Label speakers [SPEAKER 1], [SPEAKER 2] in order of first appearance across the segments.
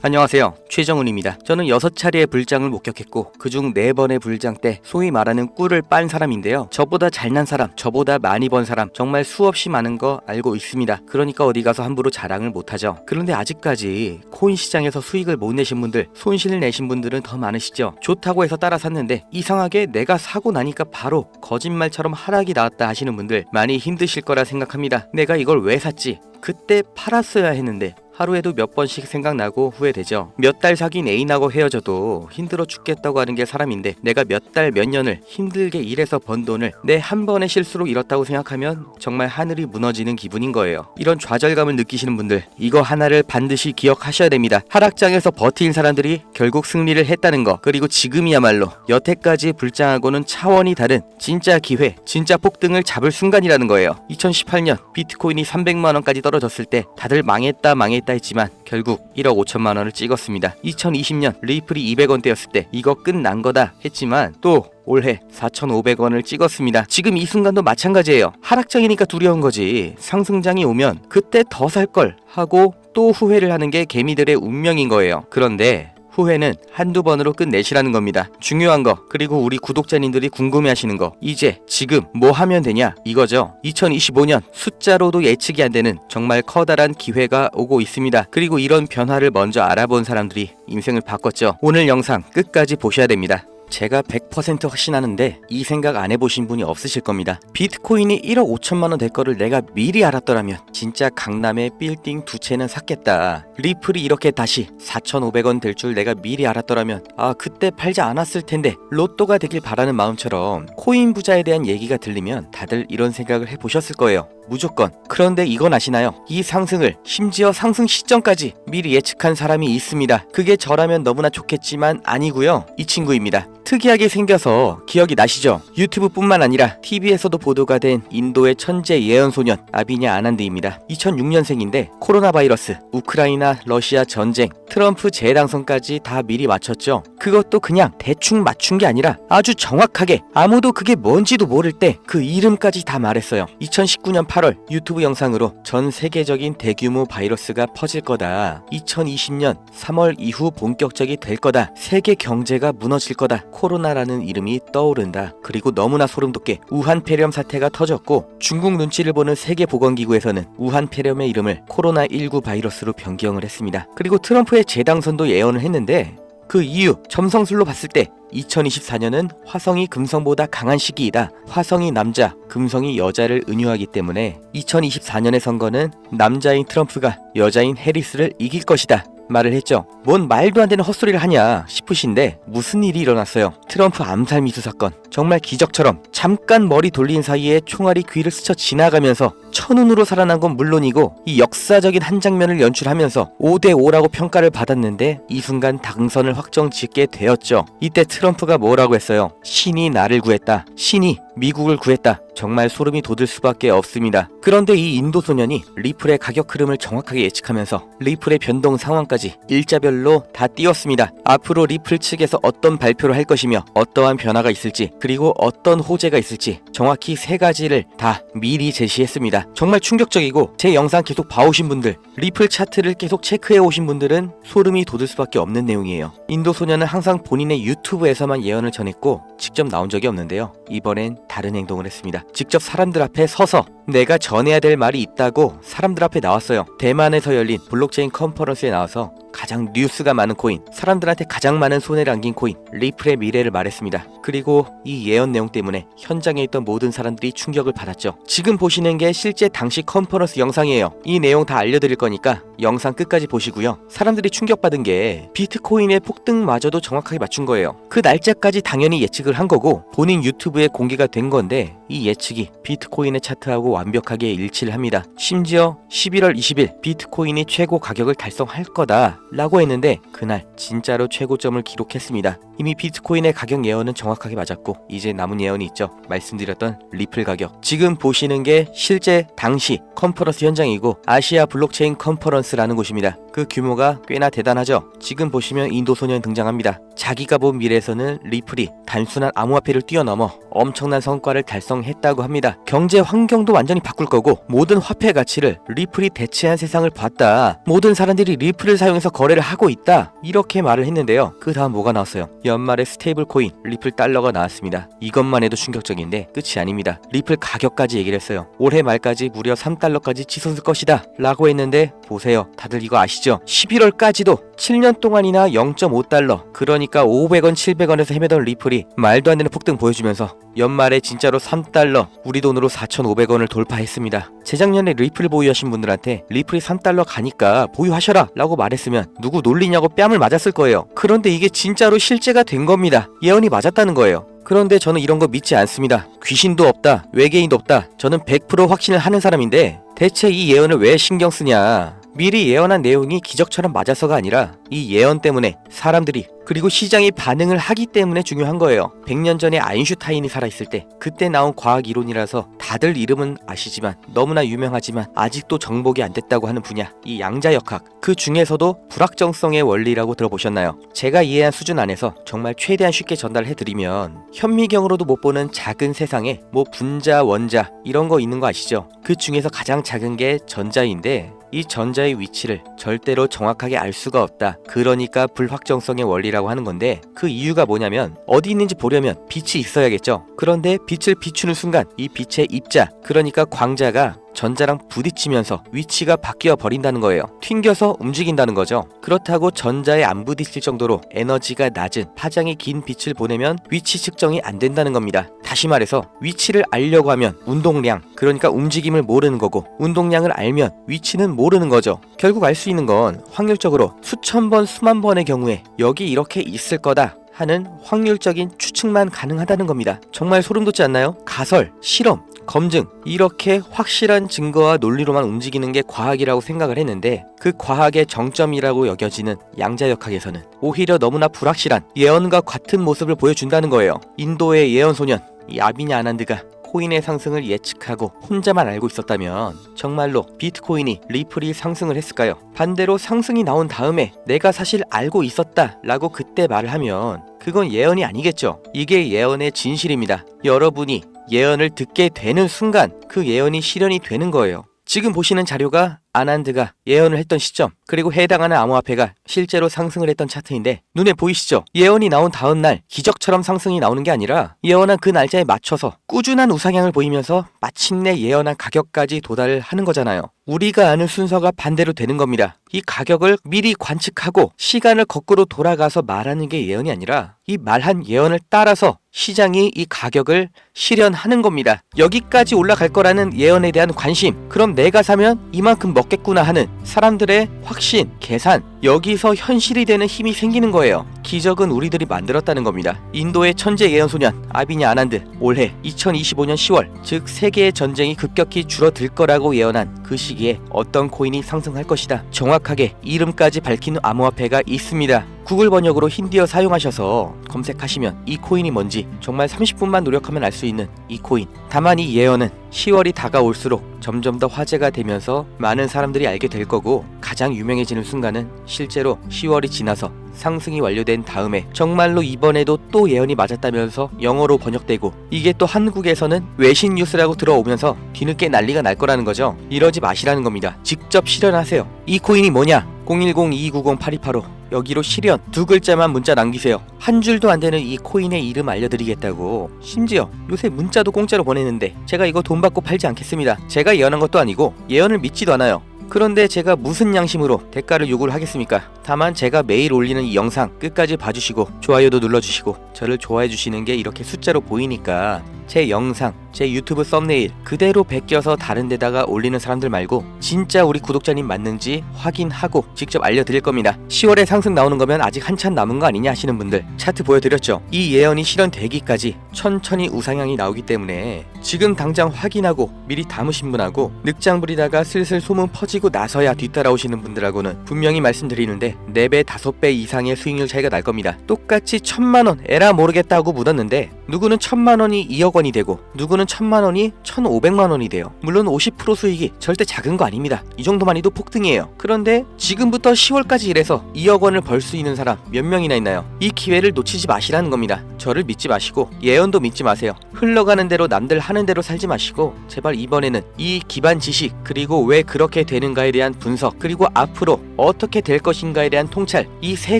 [SPEAKER 1] 안녕하세요, 최정훈입니다. 저는 6차례의 불장을 목격했고 그중 4번의 불장 때 소위 말하는 꿀을 빤 사람인데요. 저보다 잘난 사람, 저보다 많이 번 사람 정말 수없이 많은 거 알고 있습니다. 그러니까 어디 가서 함부로 자랑을 못하죠. 그런데 아직까지 코인 시장에서 수익을 못 내신 분들, 손실을 내신 분들은 더 많으시죠. 좋다고 해서 따라 샀는데 이상하게 내가 사고 나니까 바로 거짓말처럼 하락이 나왔다 하시는 분들 많이 힘드실 거라 생각합니다. 내가 이걸 왜 샀지? 그때 팔았어야 했는데 하루에도 몇 번씩 생각나고 후회되죠. 몇 달 사귄 애인하고 헤어져도 힘들어 죽겠다고 하는 게 사람인데 내가 몇 달 몇 년을 힘들게 일해서 번 돈을 내 한 번의 실수로 잃었다고 생각하면 정말 하늘이 무너지는 기분인 거예요. 이런 좌절감을 느끼시는 분들, 이거 하나를 반드시 기억하셔야 됩니다. 하락장에서 버틴 사람들이 결국 승리를 했다는 거, 그리고 지금이야말로 여태까지 불장하고는 차원이 다른 진짜 기회, 진짜 폭등을 잡을 순간이라는 거예요. 2018년 비트코인이 300만원까지 떨어졌을 때 다들 망했다 했지만 결국 1억 5천만 원을 찍었습니다. 2020년 리플이 200원대였을 때 이거 끝난 거다 했지만 또 올해 4,500원을 찍었습니다. 지금 이 순간도 마찬가지예요. 하락장이니까 두려운 거지. 상승장이 오면 그때 더 살 걸 하고 또 후회를 하는 게 개미들의 운명인 거예요. 그런데 후회는 한두 번으로 끝내시라는 겁니다. 중요한 거, 그리고 우리 구독자님들이 궁금해하시는 거, 이제 지금 뭐 하면 되냐 이거죠. 2025년 숫자로도 예측이 안 되는 정말 커다란 기회가 오고 있습니다. 그리고 이런 변화를 먼저 알아본 사람들이 인생을 바꿨죠. 오늘 영상 끝까지 보셔야 됩니다. 제가 100% 확신하는데 이 생각 안 해보신 분이 없으실 겁니다. 비트코인이 1억 5천만 원 될 거를 내가 미리 알았더라면 진짜 강남에 빌딩 2채는 샀겠다. 리플이 이렇게 다시 4,500원 될 줄 내가 미리 알았더라면 그때 팔지 않았을 텐데, 로또가 되길 바라는 마음처럼 코인 부자에 대한 얘기가 들리면 다들 이런 생각을 해보셨을 거예요. 무조건. 그런데 이건 아시나요? 이 상승을, 심지어 상승 시점까지 미리 예측한 사람이 있습니다. 그게 저라면 너무나 좋겠지만 아니고요. 이 친구입니다. 특이하게 생겨서 기억이 나시죠? 유튜브뿐만 아니라 TV에서도 보도가 된 인도의 천재 예언소년 아비냐 아난드입니다. 2006년생인데 코로나 바이러스, 우크라이나 러시아 전쟁, 트럼프 재당선까지 다 미리 맞췄죠. 그것도 그냥 대충 맞춘 게 아니라 아주 정확하게, 아무도 그게 뭔지도 모를 때 그 이름까지 다 말했어요. 2019년 8월 유튜브 영상으로 전 세계적인 대규모 바이러스가 퍼질 거다. 2020년 3월 이후 본격적이 될 거다. 세계 경제가 무너질 거다. 코로나라는 이름이 떠오른다. 그리고 너무나 소름 돋게 우한 폐렴 사태가 터졌고 중국 눈치를 보는 세계보건기구에서는 우한 폐렴의 이름을 코로나19 바이러스로 변경을 했습니다. 그리고 트럼프의 재당선도 예언을 했는데 그 이유, 점성술로 봤을 때 2024년은 화성이 금성보다 강한 시기이다. 화성이 남자, 금성이 여자를 은유하기 때문에 2024년의 선거는 남자인 트럼프가 여자인 해리스를 이길 것이다 말을 했죠. 뭔 말도 안 되는 헛소리를 하냐 싶으신데 무슨 일이 일어났어요. 트럼프 암살 미수 사건, 정말 기적처럼 잠깐 머리 돌린 사이에 총알이 귀를 스쳐 지나가면서 천운으로 살아난 건 물론이고 이 역사적인 한 장면을 연출하면서 5대5라고 평가를 받았는데 이 순간 당선을 확정짓게 되었죠. 이때 트럼프가 뭐라고 했어요? 신이 나를 구했다. 신이 미국을 구했다. 정말 소름이 돋을 수밖에 없습니다. 그런데 이 인도 소년이 리플의 가격 흐름을 정확하게 예측하면서 리플의 변동 상황까지 일자별로 다 띄웠습니다. 앞으로 리플 측에서 어떤 발표를 할 것이며 어떠한 변화가 있을지, 그리고 어떤 호재가 있을지 정확히 3가지를 다 미리 제시했습니다. 정말 충격적이고 제 영상 계속 봐오신 분들, 리플 차트를 계속 체크해 오신 분들은 소름이 돋을 수밖에 없는 내용이에요. 인도 소년은 항상 본인의 유튜브에서만 예언을 전했고 직접 나온 적이 없는데요. 이번엔 다른 행동을 했습니다. 직접 사람들 앞에 서서 내가 전해야 될 말이 있다고 사람들 앞에 나왔어요. 대만에서 열린 블록체인 컨퍼런스에 나와서 가장 뉴스가 많은 코인, 사람들한테 가장 많은 손해를 안긴 코인 리플의 미래를 말했습니다. 그리고 이 예언 내용 때문에 현장에 있던 모든 사람들이 충격을 받았죠. 지금 보시는 게 실제 당시 컨퍼런스 영상이에요. 이 내용 다 알려드릴 거니까 영상 끝까지 보시고요. 사람들이 충격받은 게 비트코인의 폭등마저도 정확하게 맞춘 거예요. 그 날짜까지 당연히 예측을 한 거고 본인 유튜브에 공개가 된 건데 이 예측이 비트코인의 차트하고 완벽하게 일치를 합니다. 심지어 11월 20일 비트코인이 최고 가격을 달성할 거다 라고 했는데 그날 진짜로 최고점을 기록했습니다. 이미 비트코인의 가격 예언은 정확하게 맞았고 이제 남은 예언이 있죠. 말씀드렸던 리플 가격, 지금 보시는 게 실제 당시 컨퍼런스 현장이고 아시아 블록체인 컨퍼런스라는 곳입니다. 그 규모가 꽤나 대단하죠. 지금 보시면 인도 소년 등장합니다. 자기가 본 미래에서는 리플이 단순한 암호화폐를 뛰어넘어 엄청난 성과를 달성했다고 합니다. 경제 환경도 완전히 바꿀 거고 모든 화폐 가치를 리플이 대체한 세상을 봤다. 모든 사람들이 리플을 사용해서 거래를 하고 있다 이렇게 말을 했는데요. 그 다음 뭐가 나왔어요? 연말에 스테이블 코인 리플 달러가 나왔습니다. 이것만 해도 충격적인데 끝이 아닙니다. 리플 가격까지 얘기를 했어요. 올해 말까지 무려 3달러까지 치솟을 것이다 라고 했는데 보세요. 다들 이거 아시죠? 11월까지도 7년 동안이나 0.5달러, 그러니까 500원 700원에서 헤매던 리플이 말도 안 되는 폭등 보여주면서 연말에 진짜로 3달러, 우리 돈으로 4,500원을 돌파했습니다. 재작년에 리플 보유하신 분들한테 리플이 3달러 가니까 보유하셔라 라고 말했으면 누구 놀리냐고 뺨을 맞았을 거예요. 그런데 이게 진짜로 실제가 된 겁니다. 예언이 맞았다는 거예요. 그런데 저는 이런 거 믿지 않습니다. 귀신도 없다, 외계인도 없다. 저는 100% 확신을 하는 사람인데 대체 이 예언을 왜 신경 쓰냐? 미리 예언한 내용이 기적처럼 맞아서가 아니라 이 예언 때문에 사람들이 그리고 시장이 반응을 하기 때문에 중요한 거예요. 100년 전에 아인슈타인이 살아있을 때 그때 나온 과학 이론이라서 다들 이름은 아시지만 너무나 유명하지만 아직도 정복이 안 됐다고 하는 분야, 이 양자역학. 그 중에서도 불확정성의 원리라고 들어보셨나요? 제가 이해한 수준 안에서 정말 최대한 쉽게 전달해드리면 현미경으로도 못 보는 작은 세상에 뭐 분자, 원자 이런 거 있는 거 아시죠? 그 중에서 가장 작은 게 전자인데 이 전자의 위치를 절대로 정확하게 알 수가 없다. 그러니까 불확정성의 원리라고 하는 건데 그 이유가 뭐냐면 어디 있는지 보려면 빛이 있어야겠죠. 그런데 빛을 비추는 순간 이 빛의 입자, 그러니까 광자가 전자랑 부딪히면서 위치가 바뀌어 버린다는 거예요. 튕겨서 움직인다는 거죠. 그렇다고 전자에 안 부딪힐 정도로 에너지가 낮은 파장이 긴 빛을 보내면 위치 측정이 안 된다는 겁니다. 다시 말해서 위치를 알려고 하면 운동량, 그러니까 움직임을 모르는 거고 운동량을 알면 위치는 모르는 거죠. 결국 알 수 있는 건 확률적으로 수천 번, 수만 번의 경우에 여기 이렇게 있을 거다 하는 확률적인 추측만 가능하다는 겁니다. 정말 소름 돋지 않나요? 가설, 실험, 검증, 이렇게 확실한 증거와 논리로만 움직이는 게 과학이라고 생각을 했는데 그 과학의 정점이라고 여겨지는 양자역학에서는 오히려 너무나 불확실한 예언과 같은 모습을 보여준다는 거예요. 인도의 예언소년 이 아비냐 아난드가 코인의 상승을 예측하고 혼자만 알고 있었다면 정말로 비트코인이, 리플이 상승을 했을까요? 반대로 상승이 나온 다음에 내가 사실 알고 있었다 라고 그때 말을 하면 그건 예언이 아니겠죠. 이게 예언의 진실입니다. 여러분이 예언을 듣게 되는 순간 그 예언이 실현이 되는 거예요. 지금 보시는 자료가 아난드가 예언을 했던 시점, 그리고 해당하는 암호화폐가 실제로 상승을 했던 차트인데 눈에 보이시죠? 예언이 나온 다음 날 기적처럼 상승이 나오는 게 아니라 예언한 그 날짜에 맞춰서 꾸준한 우상향을 보이면서 마침내 예언한 가격까지 도달을 하는 거잖아요. 우리가 아는 순서가 반대로 되는 겁니다. 이 가격을 미리 관측하고 시간을 거꾸로 돌아가서 말하는 게 예언이 아니라 이 말한 예언을 따라서 시장이 이 가격을 실현하는 겁니다. 여기까지 올라갈 거라는 예언에 대한 관심, 그럼 내가 사면 이만큼 먹겠구나 하는 사람들의 확신, 계산, 여기서 현실이 되는 힘이 생기는 거예요. 기적은 우리들이 만들었다는 겁니다. 인도의 천재 예언소년 아비냐 아난드 올해 2025년 10월, 즉 세계의 전쟁이 급격히 줄어들 거라고 예언한 그 시기에 어떤 코인이 상승할 것이다. 정확하게 이름까지 밝힌 암호화폐가 있습니다. 구글 번역으로 힌디어 사용하셔서 검색하시면 이 코인이 뭔지 정말 30분만 노력하면 알 수 있는 이 코인. 다만 이 예언은 10월이 다가올수록 점점 더 화제가 되면서 많은 사람들이 알게 될 거고 가장 유명해지는 순간은 실제로 10월이 지나서 상승이 완료된 다음에 정말로 이번에도 또 예언이 맞았다면서 영어로 번역되고 이게 또 한국에서는 외신 뉴스라고 들어오면서 뒤늦게 난리가 날 거라는 거죠. 이러지 마시라는 겁니다. 직접 실현하세요. 이 코인이 뭐냐? 010-2290-8285 여기로 실현 두 글자만 문자 남기세요. 한 줄도 안 되는 이 코인의 이름 알려드리겠다고. 심지어 요새 문자도 공짜로 보내는데 제가 이거 돈 받고 팔지 않겠습니다. 제가 예언한 것도 아니고 예언을 믿지도 않아요. 그런데 제가 무슨 양심으로 대가를 요구를 하겠습니까? 다만 제가 매일 올리는 이 영상 끝까지 봐주시고 좋아요도 눌러주시고 저를 좋아해 주시는 게 이렇게 숫자로 보이니까 제 영상, 제 유튜브 썸네일 그대로 베껴서 다른 데다가 올리는 사람들 말고 진짜 우리 구독자님 맞는지 확인하고 직접 알려드릴 겁니다. 10월에 상승 나오는 거면 아직 한참 남은 거 아니냐 하시는 분들 차트 보여드렸죠? 이 예언이 실현되기까지 천천히 우상향이 나오기 때문에 지금 당장 확인하고 미리 담으신 분하고 늑장 부리다가 슬슬 소문 퍼지고 나서야 뒤따라오시는 분들하고는 분명히 말씀드리는데 4배, 5배 이상의 수익률 차이가 날 겁니다. 똑같이 1000만원 에라 모르겠다고 묻었는데 누구는 1000만원이 2억 원이 되고 누구는 1000만 원이 1500만 원이 돼요. 물론 50% 수익이 절대 작은 거 아닙니다. 이 정도만 해도 폭등이에요. 그런데 지금부터 10월까지 일해서 2억 원을 벌 수 있는 사람 몇 명이나 있나요? 이 기회를 놓치지 마시라는 겁니다. 저를 믿지 마시고 예언도 믿지 마세요. 흘러가는 대로 남들 하는 대로 살지 마시고 제발 이번에는 이 기반 지식 그리고 왜 그렇게 되는가에 대한 분석 그리고 앞으로 어떻게 될 것인가에 대한 통찰 이 세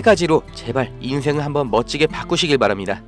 [SPEAKER 1] 가지로 제발 인생을 한번 멋지게 바꾸시길 바랍니다.